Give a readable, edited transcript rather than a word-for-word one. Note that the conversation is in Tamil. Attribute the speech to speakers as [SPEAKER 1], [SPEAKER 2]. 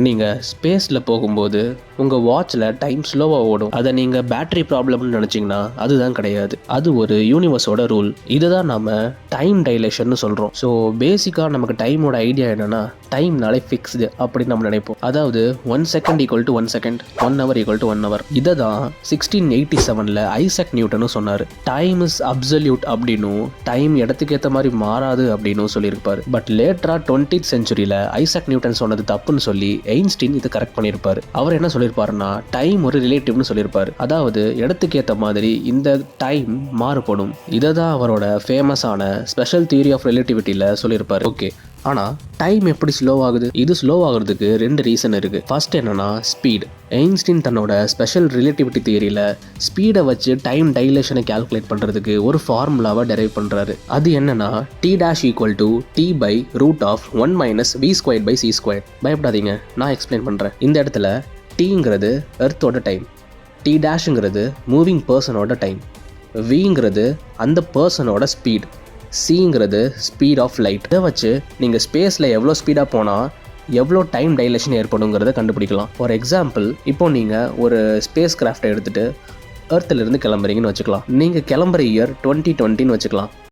[SPEAKER 1] நீங்கள் ஸ்பேஸில் போகும்போது உங்கள் வாட்சில் டைம் ஸ்லோவாக ஓடும். அதை நீங்கள் பேட்டரி ப்ராப்ளம்னு நினச்சிங்கன்னா அதுதான் கிடையாது. அது ஒரு யூனிவர்ஸோட ரூல். இதை தான் நம்ம டைம் டைலேஷன் சொல்கிறோம். ஸோ பேசிக்காக நமக்கு டைமோட ஐடியா என்னென்னா, டைம்னாலே ஃபிக்ஸ்டு அப்படின்னு நம்ம நினைப்போம். அதாவது 1 second equal to 1 second, 1 hour equal to 1 hour. இதை தான் 1687 ஐசக் நியூட்டனும் சொன்னார். டைம் இஸ் அப்சல்யூட் அப்படின்னும், டைம் இடத்துக்கு ஏற்ற மாதிரி மாறாது அப்படின்னு சொல்லியிருப்பார். பட் லேட்டரா 20th செஞ்சுரியில் ஐசக் நியூட்டன் சொன்னது தப்புன்னு சொல்லி எயின்ஸ்டீன் இதை கரெக்ட் பண்ணியிருப்பாரு. அவர் என்ன சொல்லியிருப்பாருன்னா, டைம் ஒரு ரிலேட்டிவ்னு சொல்லியிருப்பாரு. அதாவது இடத்துக்கு ஏற்ற மாதிரி இந்த டைம் மாறுபடும். இதை தான் அவரோட ஃபேமஸான ஸ்பெஷல் தியரி ஆஃப் ரிலேட்டிவிட்டியில் சொல்லியிருப்பாரு. ஓகே, ஆனால் டைம் எப்படி ஸ்லோ ஆகுது? இது ஸ்லோ ஆகுறதுக்கு 2 ரீசன் இருக்குது. ஃபர்ஸ்ட் என்னன்னா ஸ்பீட். எயின்ஸ்டீன் தன்னோட ஸ்பெஷல் ரிலேட்டிவிட்டி தியரியில் ஸ்பீடை வச்சு டைம் டைலேஷனை கால்குலேட் பண்ணுறதுக்கு ஒரு ஃபார்முலாவை டெரைவ் பண்ணுறாரு. அது என்னன்னா T' equal to T by root of 1 minus V² by C². பயப்படாதீங்க, நான் எக்ஸ்பிளைன் பண்ணுறேன். இந்த இடத்துல Tங்கிறது எர்த்தோட டைம், T' மூவிங் பர்சனோட டைம், Vங்கிறது அந்த பர்சனோட ஸ்பீட், சிங்கிறது ஸ்பீட் ஆஃப் லைட். இதை வச்சு நீங்கள் ஸ்பேஸில் எவ்வளோ ஸ்பீடாக போனால் எவ்வளோ டைம் டைலேஷன் ஏற்படுங்கிறத கண்டுபிடிக்கலாம். ஃபார் எக்ஸாம்பிள், இப்போ நீங்கள் ஒரு ஸ்பேஸ் கிராஃப்டை எடுத்துகிட்டு எர்த்திலிருந்து கிளம்புறீங்கன்னு வச்சுக்கலாம். நீங்கள் கிளம்புற இயர் 2020ன்னு வச்சுக்கலாம்.